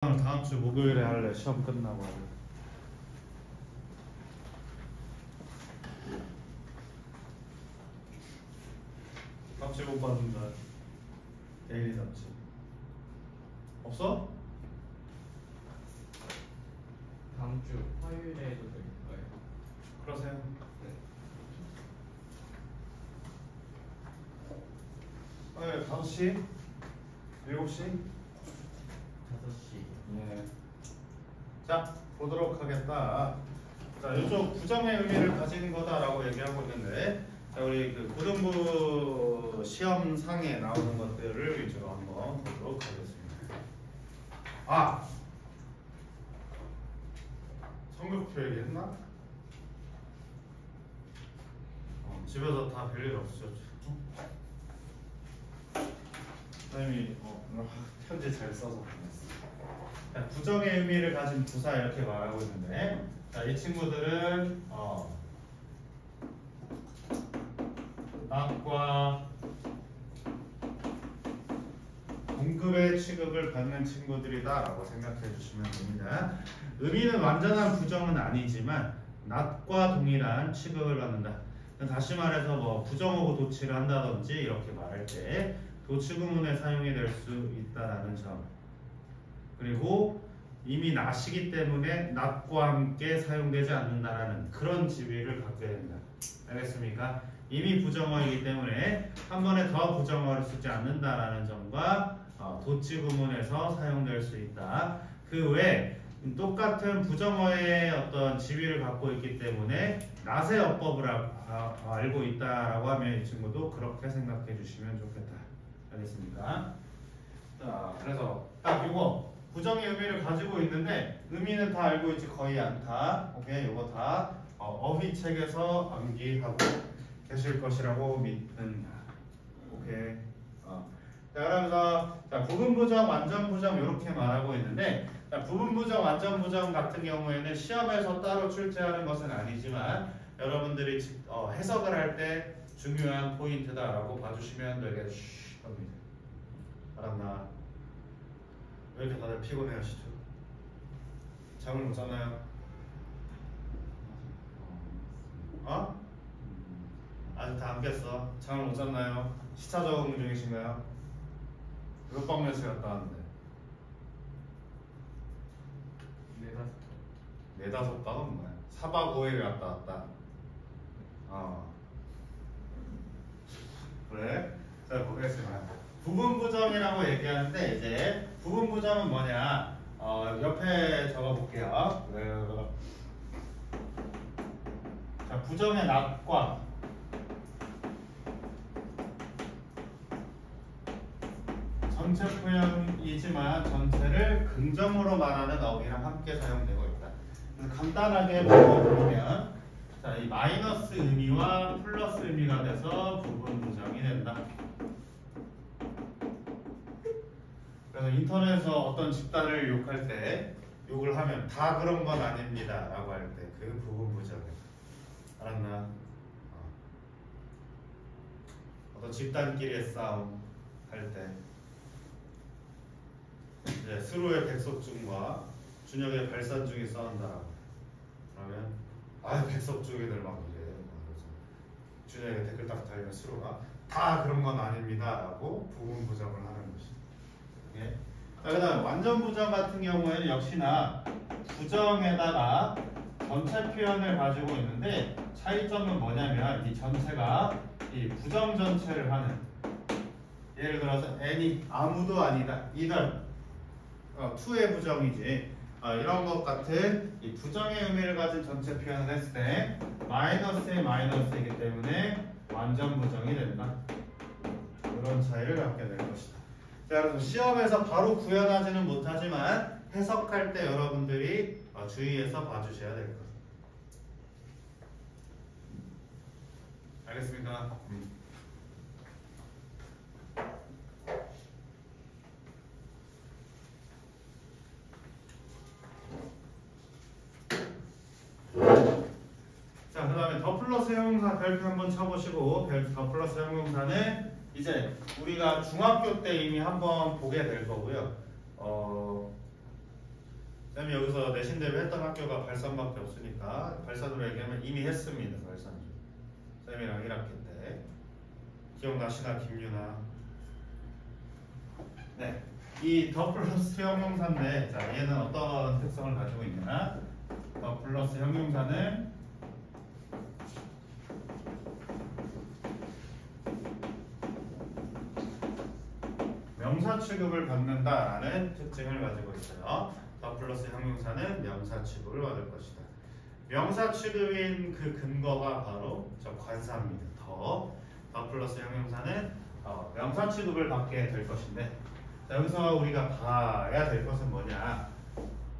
다음 주 목요일에 할래. 시험 끝나고 할래. 답지 못 받는다. 데일리 답지 없어? 다음 주 화요일에 해도 될까요? 그러세요. 네. 화요일 5시? 7시? 5시. 예. 자, 보도록 하겠다. 자, 이쪽 부정의 의미를 가진 거다라고 얘기하고 있는데, 자, 우리 그 고등부 시험상에 나오는 것들을 위주로 한번 보도록 하겠습니다. 아! 성격표 얘기했나? 집에서 다 별일 없으셨죠? 선생님이 편지 잘 써서 보냈어. 자, 부정의 의미를 가진 부사 이렇게 말하고 있는데, 자, 이 친구들은 not과 동급의 취급을 받는 친구들이다 라고 생각해 주시면 됩니다. 의미는 완전한 부정은 아니지만 not과 동일한 취급을 받는다. 다시 말해서 뭐 부정어고 도치를 한다든지 이렇게 말할 때 도치구문에 사용이 될 수 있다라는 점, 그리고 이미 not이기 때문에 not과 함께 사용되지 않는다라는 그런 지위를 갖게 된다. 알겠습니까? 이미 부정어이기 때문에 한 번에 더 부정어를 쓰지 않는다라는 점과 도치 구문에서 사용될 수 있다. 그 외에 똑같은 부정어의 어떤 지위를 갖고 있기 때문에 not의 어법을 알고 있다라고 하면 이 친구도 그렇게 생각해 주시면 좋겠다. 알겠습니까? 자, 그래서 딱 이거 부정의 의미를 가지고 있는데 의미는 다 알고 있지 거의 않다. 오케이, 이거 다 어휘책에서 암기하고 계실 것이라고 믿는다. 오케이. 자, 그러면서 자, 부분부정, 완전부정 이렇게 말하고 있는데, 자, 부분부정, 완전부정 같은 경우에는 시험에서 따로 출제하는 것은 아니지만 여러분들이 해석을 할 때 중요한 포인트다라고 봐주시면 되겠습니다. 알았나? 왜 이렇게 다들 피곤해하시죠? 잠을 못 잤나요? 아직 다 안 깼어. 잠을 못 잤나요? 시차 적응 중이신가요? 몇 방면서 갔다 왔는데? 4-5 방은 뭐야? 4박 5일 갔다 왔다. 그래? 자, 보겠습니다. 부분부정이라고 얘기하는데 이제 부분부정은 뭐냐? 옆에 적어볼게요. 자, 부정의 not과 전체 표현이지만 전체를 긍정으로 말하는 어휘랑 함께 사용되고 있다. 그래서 간단하게 보면, 자, 이 마이너스 의미와 플러스 의미가 돼서 부분부정이 된다. 그래서 인터넷에서 어떤 집단을 욕할 때 욕을 하면 다 그런 건 아닙니다 라고 할 때 그 부분부정이다. 알았나? 어떤 집단끼리의 싸움 할 때 이제 스루의 백석중과 준혁의 발산중이 싸운다라고 그러면 백석중이들 막 이래. 그래서 준혁의 댓글 딱 달면 스루가 다 그런 건 아닙니다 라고 부분부정을 하는 것이다. 예. 자, 그 다음 완전부정 같은 경우에는 역시나 부정에다가 전체 표현을 가지고 있는데 차이점은 뭐냐면 이 전체가 이 부정 전체를 하는, 예를 들어서 any 아무도 아니다 이런 to의 부정이지 이런 것 같은 이 부정의 의미를 가진 전체 표현을 했을 때 마이너스의 마이너스이기 때문에 완전 부정이 된다. 이런 차이를 갖게 될 것이다. 자, 그래서 시험에서 바로 구현하지는 못하지만 해석할 때 여러분들이 주의해서 봐주셔야 될 것. 알겠습니까? 자, 그 다음에 더 플러스 형용사 별표 한번 쳐보시고, 더 플러스 형용사는 이제 우리가 중학교 때 이미 한번 보게 될 거고요. 쌤이 여기서 내신 대비 했던 학교가 발산밖에 없으니까 발산으로 얘기하면 이미 했습니다. 발산. 쌤이랑 1학기 때 기억나시나 김유나? 네, 이 더 플러스 형용사인데, 자 얘는 어떤 특성을 가지고 있냐? 더 플러스 형용사는 명사 취급을 받는다라는 특징을 가지고 있어요. 더 플러스 형용사는 명사 취급을 받을 것이다. 명사 취급인 그 근거가 바로 저 관사입니다. 더 플러스 형용사는 명사 취급을 받게 될 것인데, 자, 여기서 우리가 봐야 될 것은 뭐냐?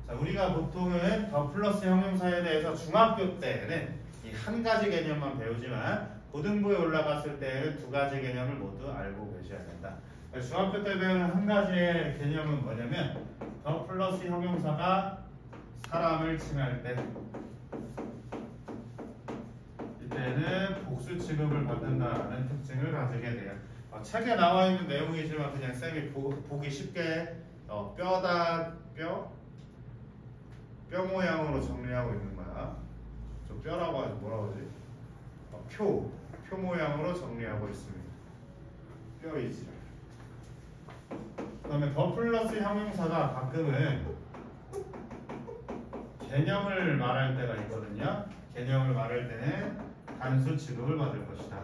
자, 우리가 보통은 더 플러스 형용사에 대해서 중학교 때는 이 한 가지 개념만 배우지만 고등부에 올라갔을 때는 두 가지 개념을 모두 알고 계셔야 된다. 중학교 때 배우는 한 가지의 개념은 뭐냐면 더 플러스 형용사가 사람을 칭할 때 이때는 복수 취급을 받는다는 특징을 가지게 돼요. 책에 나와 있는 내용이지만 그냥 쌤이 보기 쉽게 뼈 모양으로 정리하고 있는 거야. 저 뼈라고 하지 뭐라고 하지? 표 모양으로 정리하고 있습니다. 뼈이지. 그다음에 더 플러스 형용사가 가끔은 개념을 말할 때가 있거든요. 개념을 말할 때는 단수 취급을 받을 것이다.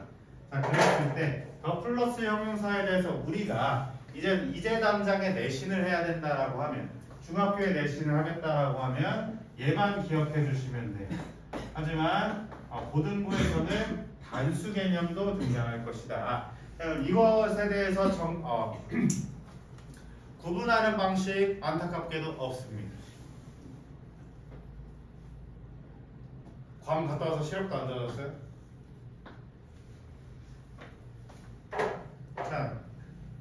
자, 그랬을 때 더 플러스 형용사에 대해서 우리가 이제 당장에 내신을 해야 된다라고 하면, 중학교에 내신을 하겠다라고 하면 얘만 기억해 주시면 돼요. 하지만 고등부에서는 단수 개념도 등장할 것이다. 이것에 대해서 구분하는 방식 안타깝게도 없습니다. 괌 갔다 와서 시럽도 안 젖었어요? 자,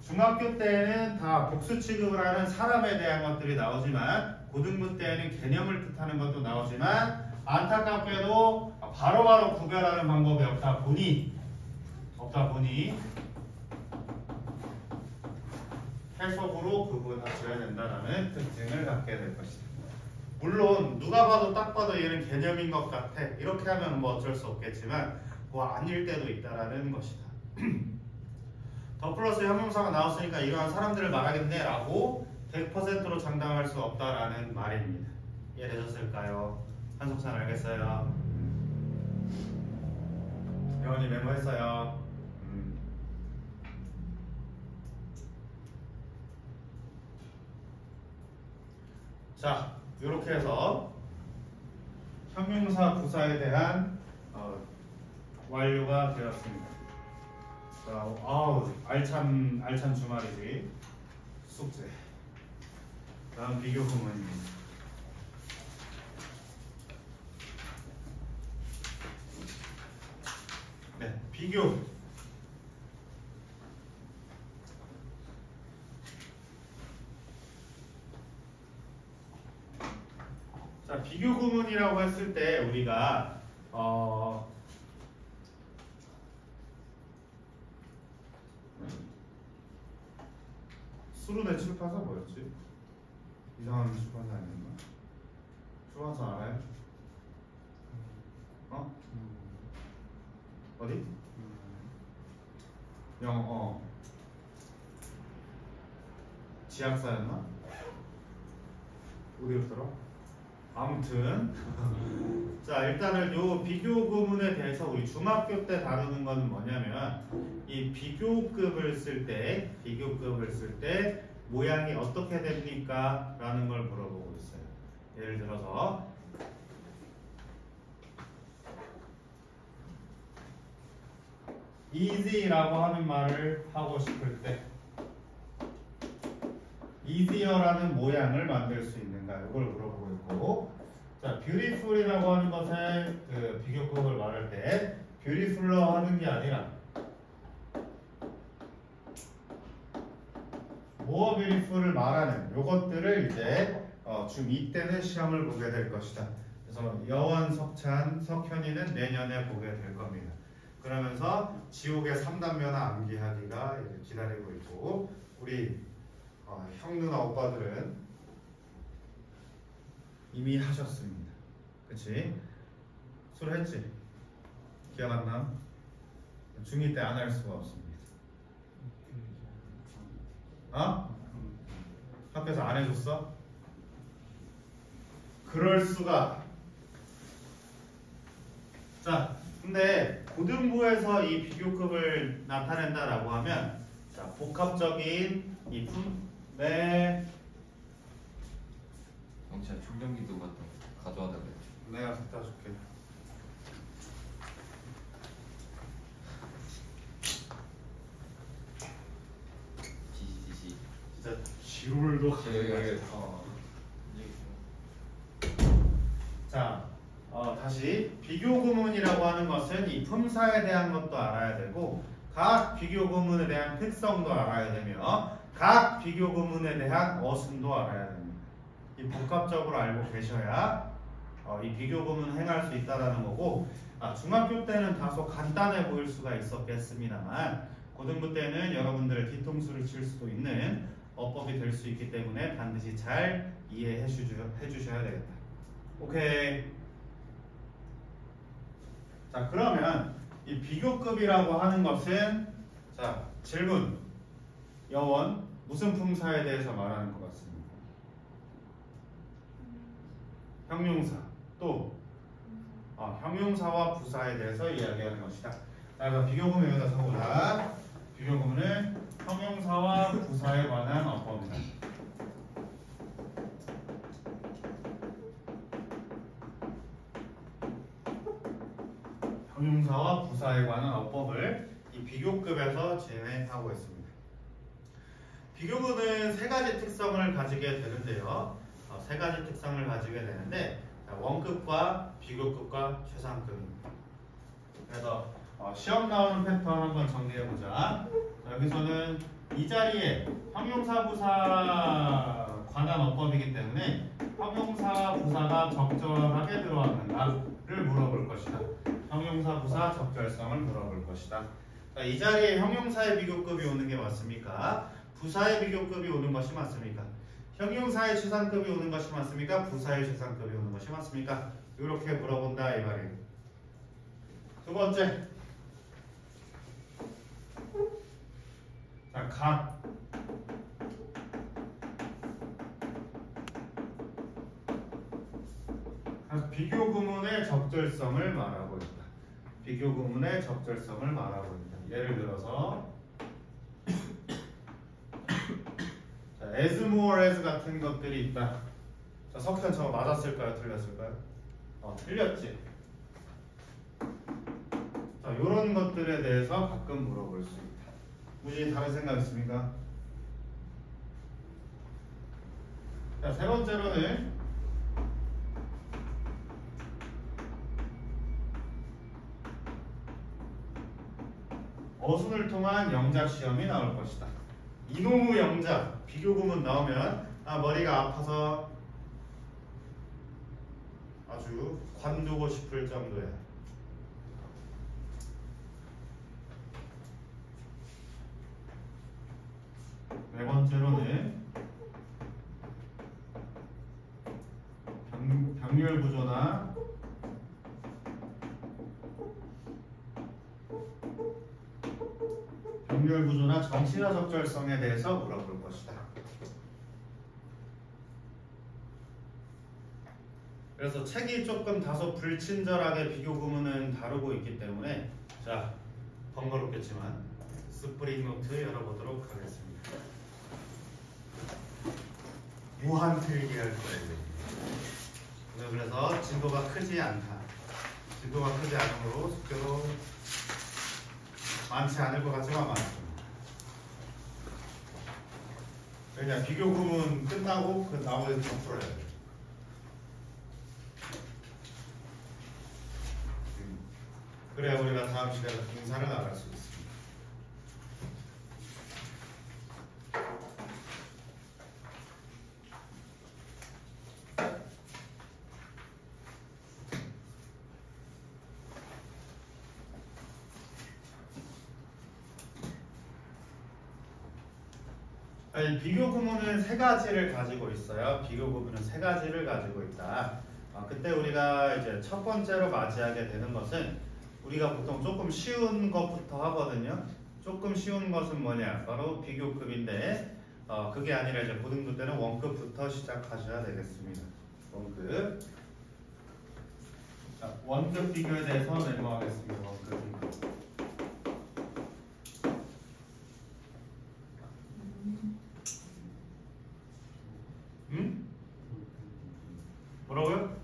중학교 때는 다 복수 취급을 하는 사람에 대한 것들이 나오지만, 고등부 때는 개념을 뜻하는 것도 나오지만, 안타깝게도 바로바로 구별하는 방법이 없다 보니 해석으로 구분하셔야 된다는 특징을 갖게 될 것이다. 물론 누가 봐도 딱 봐도 얘는 개념인 것 같아, 이렇게 하면 뭐 어쩔 수 없겠지만 그거 아닐 때도 있다라는 것이다. 더 플러스 형용사가 나왔으니까 이러한 사람들을 말하겠네 라고 100%로 장담할 수 없다라는 말입니다. 이해되셨을까요? 한석찬 알겠어요? 영원이 메모했어요. 자, 이렇게 해서 형용사 부사에 대한 완료가 되었습니다. 자, 알찬 주말이지. 숙제. 다음 비교 구문입니다. 네, 비교. 자, 비교 구문이라고 했을 때 우리가 수루대 출판사 뭐였지? 이상한 출판사 아닌가? 출판사 알아요? 어디? 영어. 지약사였나? 어디였더라? 아무튼 자, 일단은 요 비교 구문에 대해서 우리 중학교 때 다루는 건 뭐냐면, 이 비교급을 쓸 때 모양이 어떻게 됩니까? 라는 걸 물어보고 있어요. 예를 들어서 easy라고 하는 말을 하고 싶을 때 easier라는 모양을 만들 수 있는가, 이걸 물어보고 있고, 자, beautiful이라고 하는 것의 그 비교급을 말할 때 beautiful로 하는 게 아니라 more beautiful을 말하는 요것들을 이제 중2 때는 시험을 보게 될 것이다. 그래서 여원, 석찬, 석현이는 내년에 보게 될 겁니다. 그러면서 지옥의 3단면허 암기하기가 이제 기다리고 있고, 우리 형 누나 오빠들은 이미 하셨습니다. 그치? 술 했지? 기억 안 나? 중2 때 안 할 수가 없습니다. 어? 학교에서 안 해줬어? 그럴 수가. 자, 근데 고등부에서 이 비교급을 나타낸다라고 하면 자, 복합적인 이 품의 진짜 충전기도 가져와야 돼. 내가 갖다 줄게. 지시. 진짜 지롤도 예. 자, 다시 비교 구문이라고 하는 것은 이 품사에 대한 것도 알아야 되고 각 비교 구문에 대한 특성도 알아야 되며 각 비교 구문에 대한 어순도 알아야 됩니다. 이 복합적으로 알고 계셔야 이 비교 구문을 행할 수 있다라는 거고 중학교 때는 다소 간단해 보일 수가 있었겠습니다만 고등부 때는 여러분들 뒤통수를 칠 수도 있는 어법이 될 수 있기 때문에 반드시 잘 이해해 주셔야 되겠다. 오케이. 자, 그러면 이 비교급이라고 하는 것은 자, 질문. 여원 무슨 품사에 대해서 말하는 것 같습니다. 형용사. 또 형용사와 부사에 대해서 이야기하는 것이다. 자, 그럼 비교구문 여기다 적어보자. 비교구문은 형용사와 부사에 관한 어법이다. 형용사와 부사에 관한 어법을 이 비교급에서 진행하고 있습니다. 비교급은 세 가지 특성을 가지게 되는데요. 세 가지 특성을 가지게 되는데 원급과 비교급과 최상급입니다. 그래서 시험 나오는 패턴 한번 정리해보자. 여기서는 이 자리에 형용사 부사 관한 어법이기 때문에 형용사 부사가 적절하게 들어왔는가를 물어볼 것이다. 형용사 부사 적절성을 물어볼 것이다. 자, 이 자리에 형용사의 비교급이 오는 게 맞습니까? 부사의 비교급이 오는 것이 맞습니까? 형용사의 최상급이 오는 것이 맞습니까? 부사의 최상급이 오는 것이 맞습니까? 이렇게 물어본다 이 말이에요. 두 번째, 자, 각 비교 구문의 적절성을 말하고 있다. 비교 구문의 적절성을 말하고 있다. 예를 들어서 자, as more as 같은 것들이 있다. 자, 석현 저거 맞았을까요? 틀렸을까요? 틀렸지. 자, 이런 것들에 대해서 가끔 물어볼 수 있다. 혹시 다른 생각 있습니까? 자, 세 번째로는 어순을 통한 영작 시험이 나올 것이다. 이놈의 영작, 비교구문 나오면 머리가 아파서 아주 관두고 싶을 정도야. 네 번째로는 병렬 구조나 정치나 적절성에 대해서 물어볼 것이다. 그래서 책이 조금 다소 불친절하게 비교 구문은 다루고 있기 때문에 자, 번거롭겠지만 스프링 노트 열어보도록 하겠습니다. 무한 틀기 할 거예요. 그래서 진도가 크지 않다. 진도가 크지 않으므로 숙제도 많지 않을 것 같지만 많습니다. 왜냐, 비교 구문 끝나고 그 나머지는 다 풀어야 돼요. 그래야 우리가 다음 시간에 동사를 나갈 수 있습니다. 비교 구문은 세 가지를 가지고 있어요. 비교급은 세 가지를 가지고 있다. 그때 우리가 이제 첫 번째로 맞이하게 되는 것은 우리가 보통 조금 쉬운 것부터 하거든요. 조금 쉬운 것은 뭐냐? 바로 비교급인데 그게 아니라 이제 고등부 때는 원급부터 시작하셔야 되겠습니다. 원급. 자, 원급 비교에 대해서 메모하겠습니다. 원급 비교. 뭐라고요?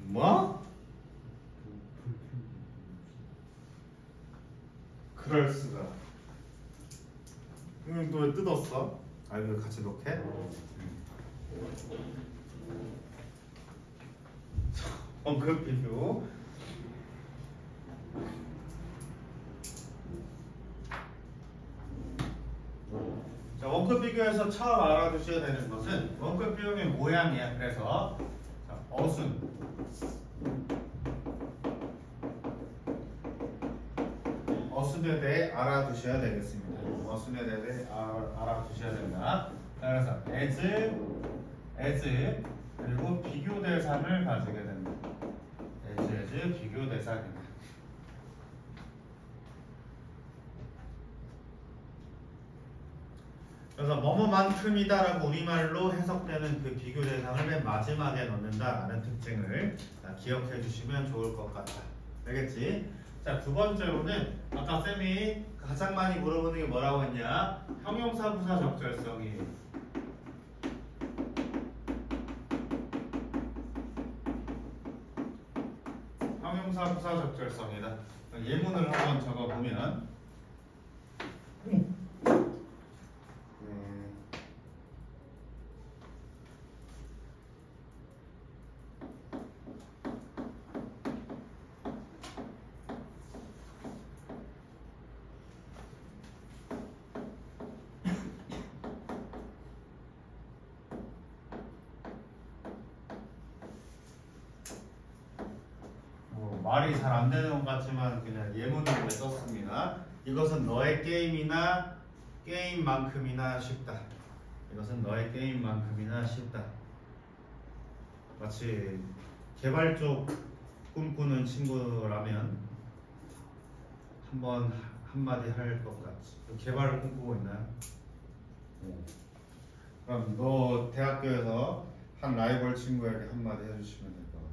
뭐? 그럴 수가. 또 왜 뜯었어? 이거 같이 넣게? 원급 비교. 자, 원급 비교에서 처음 알아두셔야 되는 것은 원급 비교의 모양이야. 그래서 자, 어순에 대해 알아두셔야 되겠습니다. 어순에 대해 알아두셔야 된다. 자, 그래서 as 그리고 비교 대상을 가지게 된다. as 비교 대상이다. 그래서 뭐뭐만큼이다라고 우리말로 해석되는 그 비교 대상을 맨 마지막에 넣는다라는 특징을 기억해 주시면 좋을 것 같아. 알겠지? 자, 두 번째로는 아까 쌤이 가장 많이 물어보는 게 뭐라고 했냐? 형용사 부사 적절성이에요. 형용사 부사 적절성이다. 예문을 한번 적어보면 말이 잘 안 되는 것 같지만 그냥 예문으로 썼습니다. 이것은 너의 게임이나 게임만큼이나 쉽다. 이것은 너의 게임만큼이나 쉽다. 마치 개발 쪽 꿈꾸는 친구라면 한번 한마디 할 것 같지. 개발을 꿈꾸고 있나요? 그럼 너 대학교에서 한 라이벌 친구에게 한마디 해주시면 될 것 같아요.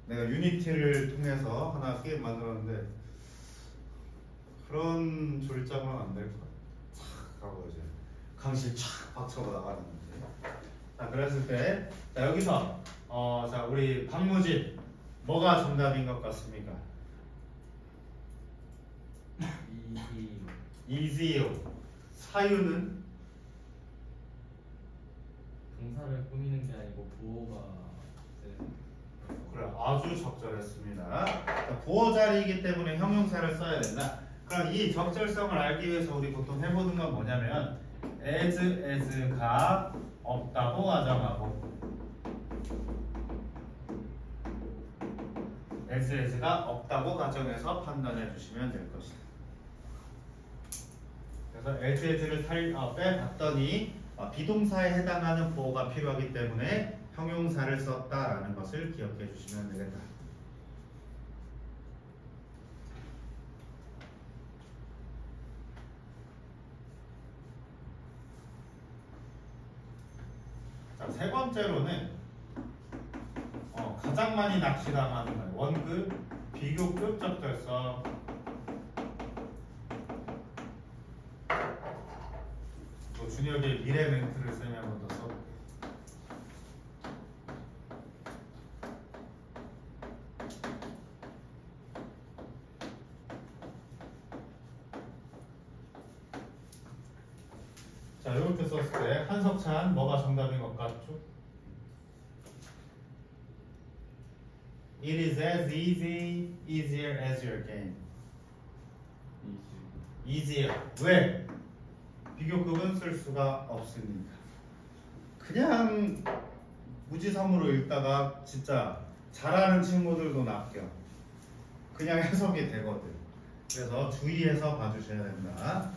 내가 유니티를 통해서 하나 게임 만들었는데 그런 졸작은 안 될 거야. 착 하고 이제 강실 촥 박쳐고 나가는 거지. 자, 그랬을 때 자, 여기서 자, 우리 박무진 뭐가 정답인 것 같습니까? easy. 사유는 동사를 꾸미는 게 아니고 보호가 그래, 아주 적절했습니다. 자, 보호 자리이기 때문에 형용사를 써야 된다. 그럼 이 적절성을 알기 위해서 우리 보통 해보는 건 뭐냐면 as가 없다고 가정하고 as가 없다고 가정해서 판단해 주시면 될 것이다. 그래서 as를 빼봤더니 비동사에 해당하는 보호가 필요하기 때문에 형용사를 썼다라는 것을 기억해 주시면 되겠다. 자, 세 번째로는 가장 많이 낚시당하는 거예요. 원급, 비교급 적절성. 준혁의 미래 멘트를 쌤이 한번 더 써볼게요. 자, 이렇게 썼을 때 한석찬 뭐가 정답인 것 같죠? It is as easier as your game. easier. 왜? 비교급은 쓸 수가 없으니까. 그냥 무지성으로 읽다가 진짜 잘하는 친구들도 낚여. 그냥 해석이 되거든. 그래서 주의해서 봐주셔야 된다.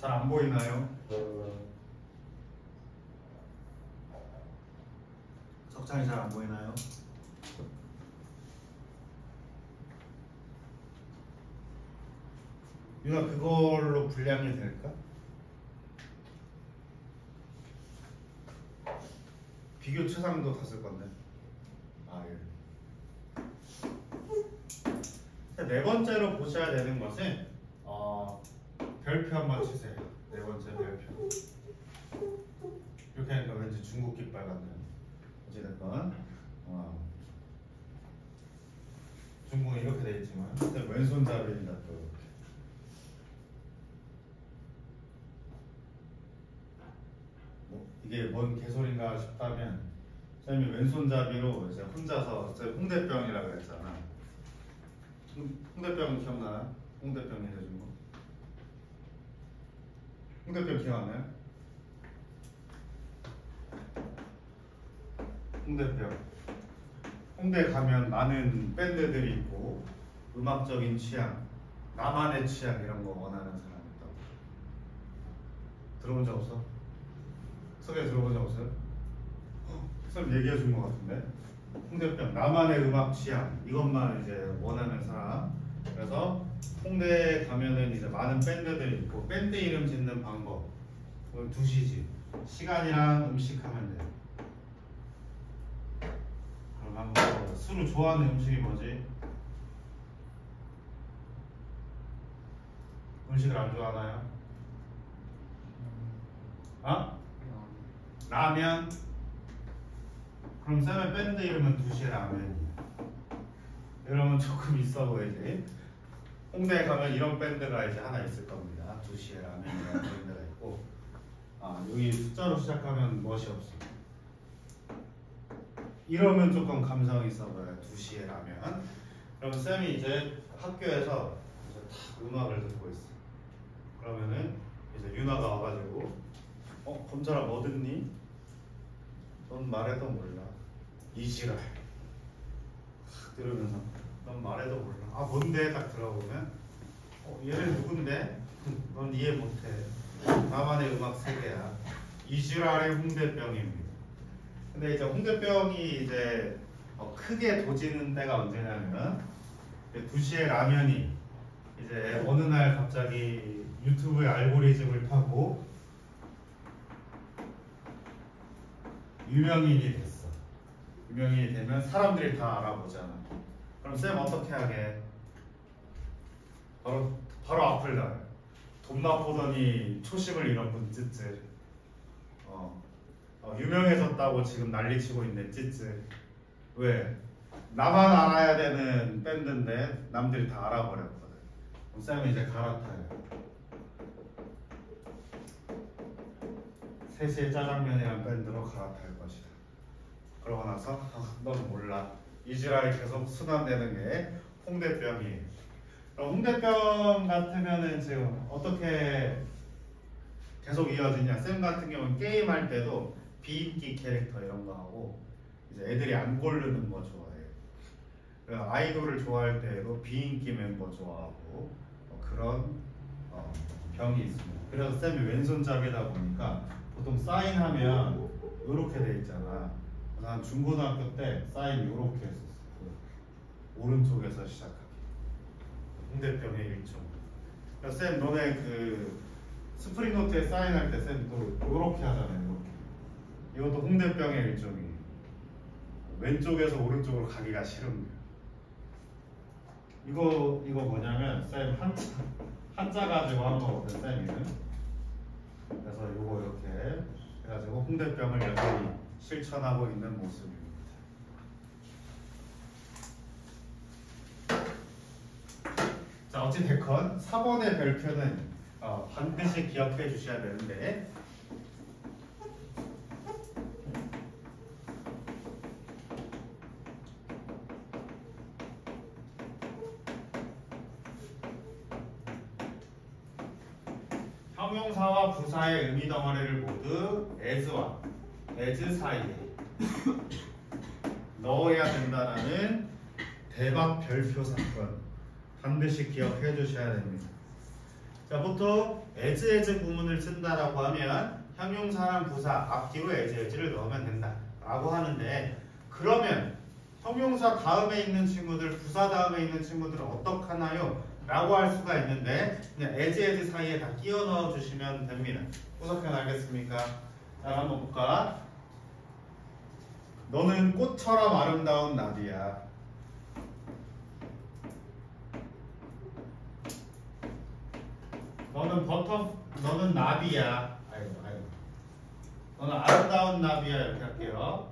잘 안 보이나요? 석찬이 잘 안 보이나요? 유나 그걸로 분량이 될까? 비교 최상도 다 쓸 건데. 아 예. 네 번째로 보셔야 되는 것은 별표 한번 치세요. 네 번째 별표. 이렇게 하니까 왠지 중국 깃발 같네요. 어찌됐건 중국은 이렇게 돼 있지만 왼손잡이입니다 또 이렇게. 이게 뭔 개소리인가 싶다면 쌤이 왼손잡이로 이제 혼자서 홍대병이라고 그랬잖아. 홍대병 기억나나? 홍대병이 해준 거. 홍대병 기억나요? 홍대병. 홍대 가면 많은 밴드들이 있고 음악적인 취향, 나만의 취향 이런 거 원하는 사람이 있다고. 들어본 적 없어? 소개 들어본 적 없어요? 쌤 얘기해 준 것 같은데. 홍대병, 나만의 음악 취향 이것만 이제 원하는 사람. 그래서 홍대에 가면은 이제 많은 밴드들이 있고 밴드 이름 짓는 방법 그건 2시지. 시간이랑 음식 하면 돼요. 그럼 한번 술을 좋아하는 음식이 뭐지? 음식을 안 좋아하나요? 라면? 그럼 쌤의 밴드 이름은 2시에 라면이야. 이러면 조금 있어 보이지? 홍대에 가면 이런 밴드가 이제 하나 있을 겁니다. 2시에 라면이라는 밴드가 있고 여기 숫자로 시작하면 멋이 없어. 이러면 조금 감성이 있어 보여요. 2시에 라면. 그럼 쌤이 이제 학교에서 이제 다 음악을 듣고 있어. 그러면은 이제 유나가 와가지고 검철아 뭐 듣니? 넌 말해도 몰라. 이지랄. 들으면서 넌 말해도 몰라. 아 뭔데? 딱 들어보면 얘는 누군데? 넌 이해 못해. 나만의 음악 세계야. 이지랄의 홍대병입니다. 근데 이제 홍대병이 이제 크게 도지는 때가 언제냐면 2시에 라면이 이제 어느 날 갑자기 유튜브의 알고리즘을 타고 유명인이 됐어. 유명인이 되면 사람들이 다 알아보잖아. 그럼 쌤 어떻게 하게? 바로 악플 달아요. 돈나 보더니 초심을 잃어본 찌찌. 유명해졌다고 지금 난리치고 있네 찌찌. 왜? 나만 알아야 되는 밴드인데 남들이 다 알아버렸거든. 그럼 쌤은 이제 갈아타요. 3시에 짜장면이란 밴드로 갈아탈 것이다. 그러고 나서 넌 몰라. 이지랄이 계속 순환되는 게 홍대병이에요. 홍대병 같으면은 지금 어떻게 계속 이어지냐? 쌤 같은 경우는 게임할 때도 비인기 캐릭터 이런 거 하고 이제 애들이 안 고르는 거 좋아해요. 아이돌을 좋아할 때도 비인기 멤버 좋아하고 그런 병이 있습니다. 그래서 쌤이 왼손잡이다 보니까 보통 사인하면 이렇게 돼 있잖아. 난 중고등학교 때 사인 이렇게 했었어. 오른쪽에서 시작하기. 홍대병의 일종. 쌤 너네 그 스프링노트에 사인할 때 쌤 또 이렇게 하잖아요. 이렇게. 이것도 홍대병의 일종이에요. 왼쪽에서 오른쪽으로 가기가 싫은 거예요. 이거 뭐냐면 쌤 한자 가지고 한 거거든 쌤이는. 그래서 이거 이렇게 해가지고 홍대병을 여전히 실천하고 있는 모습입니다. 자 어찌됐건 4번의 별표는 반드시 기억해 주셔야 되는데 형용사와 부사의 의미 덩어리를 모두 as와 as 사이에 넣어야 된다라는 대박 별표 사건 반드시 기억해 주셔야 됩니다. 자, 보통 as 구문을 쓴다라고 하면 형용사랑 부사 앞뒤로 as를 넣으면 된다 라고 하는데, 그러면 형용사 다음에 있는 친구들, 부사 다음에 있는 친구들은 어떡하나요? 라고 할 수가 있는데, 그냥 as 사이에 다 끼워 넣어 주시면 됩니다. 후석편 알겠습니까? 자, 한번 볼까? 너는 꽃처럼 아름다운 나비야. 너는 나비야. 아이고. 너는 아름다운 나비야. 이렇게 할게요.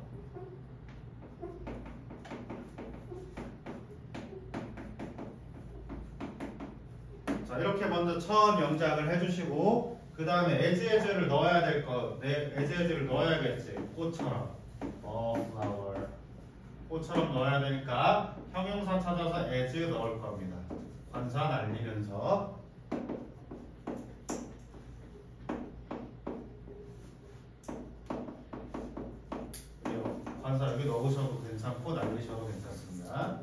자, 이렇게 먼저 첫 명작을 해주시고, 그 다음에 as를 넣어야 될 거, as를 넣어야겠지. 꽃처럼. flower. 꽃처럼 넣어야 되니까 형용사 찾아서 as 넣을 겁니다. 관사 날리면서. 관사 여기 넣으셔도 괜찮고 날리셔도 괜찮습니다.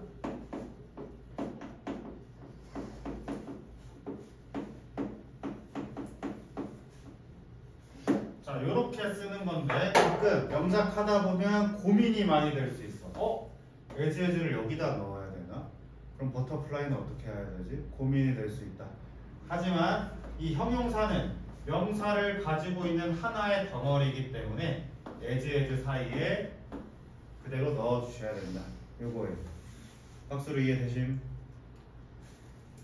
자, 이렇게 쓰는 건데 가끔 명작하다 보면 고민이 많이 될 수 있어. as를 여기다 넣어야 되나? 그럼 버터플라이는 어떻게 해야 되지? 고민이 될 수 있다. 하지만 이 형용사는 명사를 가지고 있는 하나의 덩어리이기 때문에 as 사이에 그대로 넣어주셔야 된다. 요거예요. 박수로 이해되심?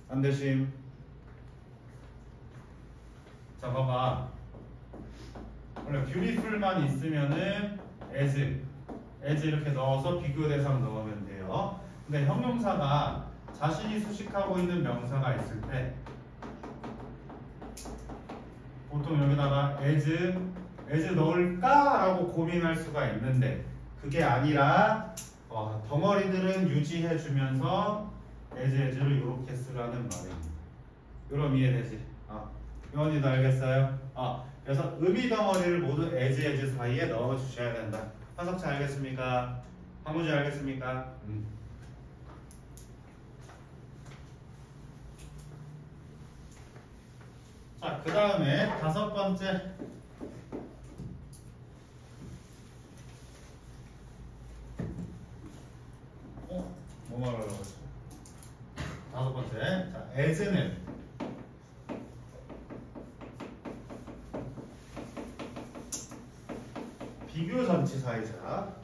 안 되심? 자, 봐봐. 원래 beautiful만 있으면은 as 이렇게 넣어서 비교 대상 넣으면 돼요. 근데 형용사가 자신이 수식하고 있는 명사가 있을 때 보통 여기다가 as 넣을까라고 고민할 수가 있는데, 그게 아니라 덩어리들은 유지해주면서 as를 이렇게 쓰라는 말입니다. 그럼 이해되지? 요원이도 알겠어요? 그래서 의미 덩어리를 모두 as 사이에 넣어주셔야 된다. 화석차 알겠습니까? 화무지 알겠습니까? 자, 그 다음에 5번째. 뭐 말하려고 했어? 5번째. 자, as는 비교 전치사이자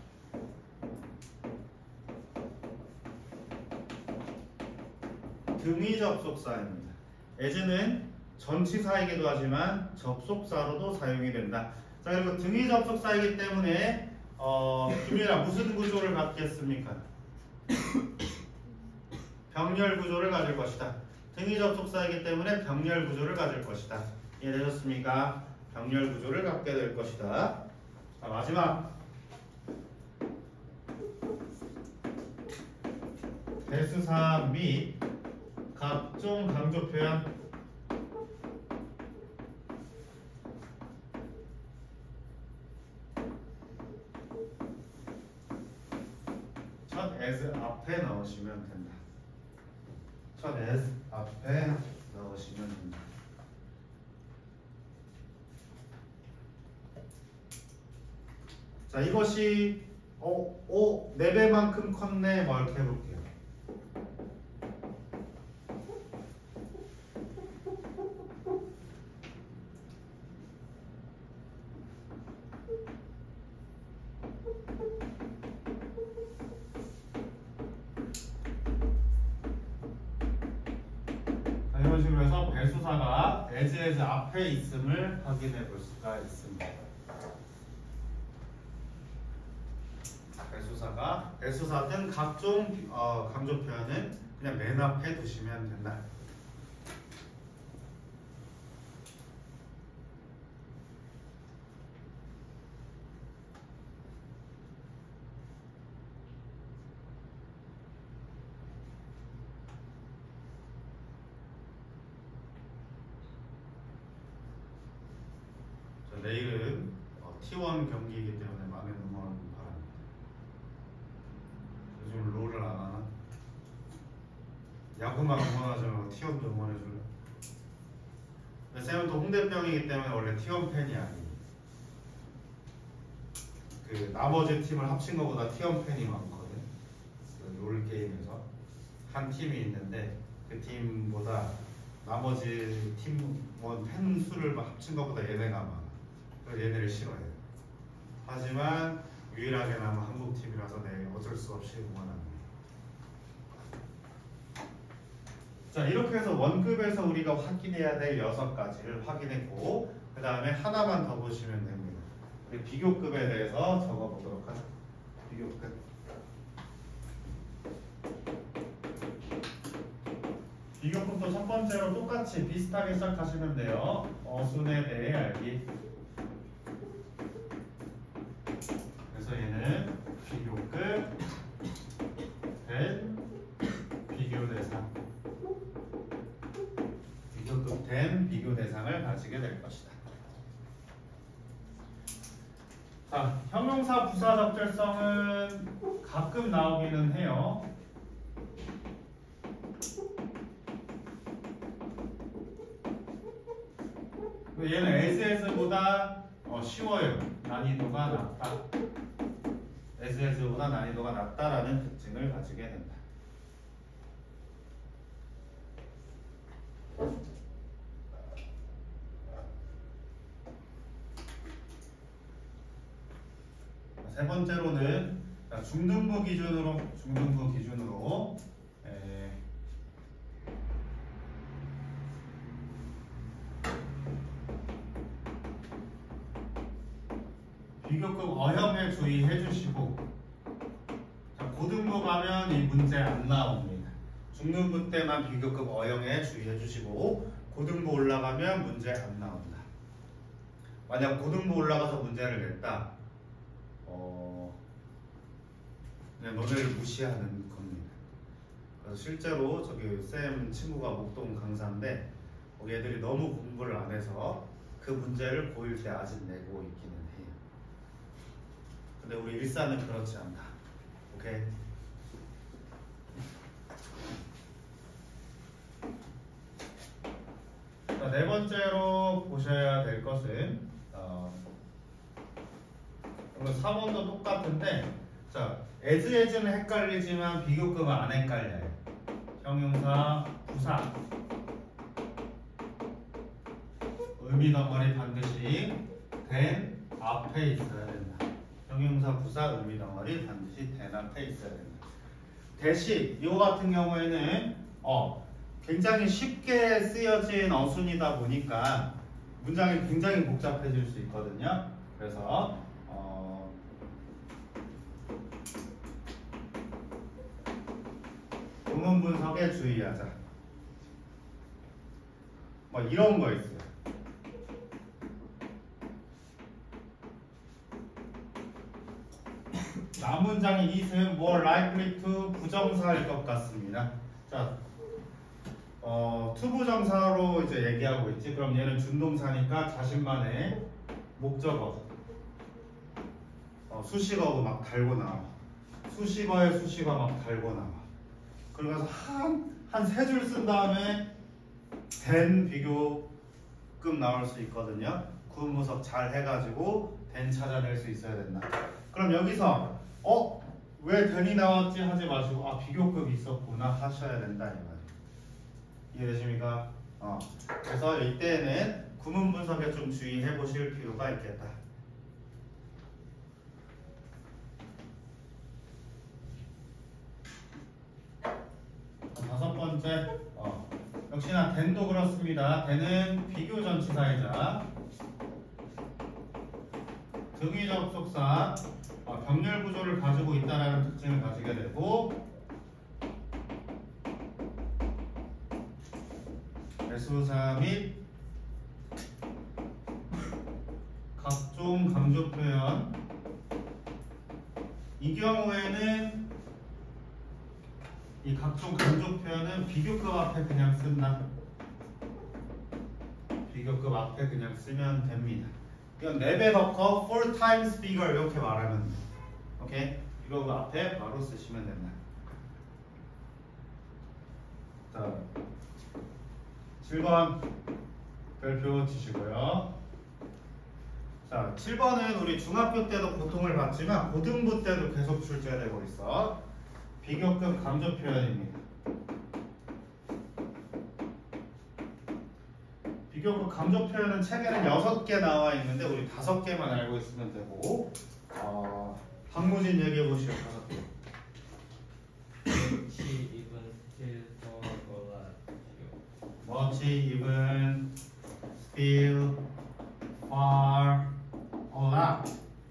등위 접속사입니다. as는 전치사이기도 하지만 접속사로도 사용이 된다. 자, 그리고 등위 접속사이기 때문에 김유라 무슨 구조를 갖겠습니까? 병렬 구조를 가질 것이다. 등위 접속사이기 때문에 병렬 구조를 가질 것이다. 이해되셨습니까? 병렬 구조를 갖게 될 것이다. 자, 마지막 대수사 및 각종 강조 표현. 첫 as 앞에 넣으시면 된다. 첫 as 앞에 넣으시면 된다. 자, 이것이 4배만큼 컸네. 뭐 이렇게 해볼게요. 이런 식으로 해서 배수사가 as 앞에 있음을 확인해 볼 수가 있습니다. 배수사 등 각종 강조 표현은 그냥 맨 앞에 두시면 된다. 내일은 T1 경기이기 때문에 많은 응원 바랍니다. 요즘 롤을 안 하나? 야구만 응원하지 말고 T1도 응원해줄래? 쌤은 또 홍대병이기 때문에 원래 T1 팬이 아니에요. 그 나머지 팀을 합친 것보다 T1 팬이 많거든. 그 롤 게임에서 한 팀이 있는데 그 팀보다 나머지 팀원 팬 수를 합친 것보다 얘네가 많아. 그래서 얘네를 싫어해요. 하지만 유일하게 남은 한국 팀이라서 내 어쩔 수 없이 응원합니다. 자, 이렇게 해서 원급에서 우리가 확인해야 될 6가지를 확인했고 그 다음에 하나만 더 보시면 됩니다. 우리 비교급에 대해서 적어보도록 하죠. 비교급. 비교급도 첫 번째로 똑같이 비슷하게 시작하시면 돼요. 어순에 대해 알기. 그래서 얘는 비교급 된 비교대상. 비교급 된 비교대상을 가지게 될 것이다. 자, 형용사 부사 적절성은 가끔 나오기는 해요. 얘는 SS보다 쉬워요. 난이도가 낮다. SS보다 난이도가 낮다라는 특징을 가지게 된다. 세 번째로는 중등부 기준으로 비교급 어형에 주의해 주시고, 자, 고등부 가면 이 문제 안 나옵니다. 중등부 때만 비교급 어형에 주의해 주시고 고등부 올라가면 문제 안 나온다. 만약 고등부 올라가서 문제를 냈다, 그냥 너네를 무시하는 겁니다. 그래서 실제로 저기 쌤 친구가 목동 강사인데 거기 애들이 너무 공부를 안 해서 그 문제를 고1 때 아직 내고 있기는 해요. 근데 우리 일산은 그렇지 않다. 오케이? 자, 네 번째로 보셔야 될 것은 이거 4번도 똑같은데, 자, as는 헷갈리지만 비교급은 안 헷갈려요. 형용사 부사 의미 덩어리 반드시 된 앞에 있어야 된다. 형용사 부사 의미 덩어리 반드시 된 앞에 있어야 된다. 대신 이거 같은 경우에는 굉장히 쉽게 쓰여진 어순이다 보니까 문장이 굉장히 복잡해질 수 있거든요. 그래서 구문 분석에 주의하자. 뭐 이런 거 있어요. 남 문장이 is은 more likely to 부정사일 것 같습니다. 자, 투부정사로 이제 얘기하고 있지. 그럼 얘는 준동사니까 자신만의 목적어, 수식어고 막 달고 나와. 수식어에 수식어 막 달고 나와. 그러면서 한 세 줄 쓴 다음에 된 비교급 나올 수 있거든요. 구문 분석 잘 해가지고 된 찾아낼 수 있어야 된다. 그럼 여기서 왜 된이 나왔지 하지 마시고 비교급이 있었구나 하셔야 된다 이 말이에요. 이해되십니까? 그래서 이때는 구문 분석에 좀 주의해 보실 필요가 있겠다. 다섯 번째, 역시나 된도 그렇습니다. 된은 비교 전치사이자 등위 접속사, 병렬 구조를 가지고 있다는 특징을 가지게 되고, 대수사 및 각종 강조 표현, 이 경우에는 이 각종 강조 표현은 비교급 앞에 그냥 쓴다. 비교급 앞에 그냥 쓰면 됩니다. 이건 4배 더 커, 4 times bigger 이렇게 말하면 돼. 오케이? 비교급 앞에 바로 쓰시면 된다. 자, 7번 별표 치시고요. 자, 7번은 우리 중학교 때도 고통을 받지만 고등부 때도 계속 출제되고 있어. 비교급 감조 표현입니다. 비교급 감조 표현은 책에는 6개 나와 있는데 우리 5개만 알고 있으면 되고 박무진 얘기해 보시죠. 5개. She even still for Golatio. Much even still far a lot.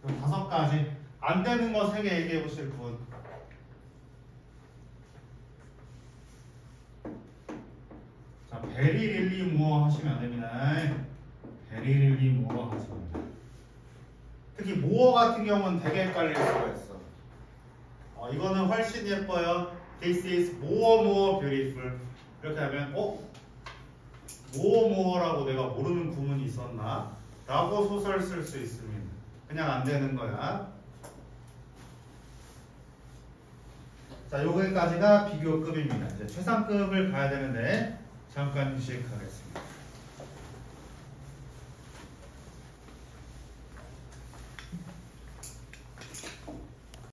5가지 안 되는 거 3개 얘기해 보실 분. 자, very really more 하시면 안 됩니다. very really more 하시면 안 돼요. 특히 more 같은 경우는 되게 헷갈릴 수가 있어. 이거는 훨씬 예뻐요. This is more beautiful. 이렇게 하면 more라고 내가 모르는 구문이 있었나? 라고 소설 쓸 수 있습니다. 그냥 안 되는 거야. 자, 여기까지가 비교급입니다. 이제 최상급을 가야 되는데 잠깐 휴식하겠습니다.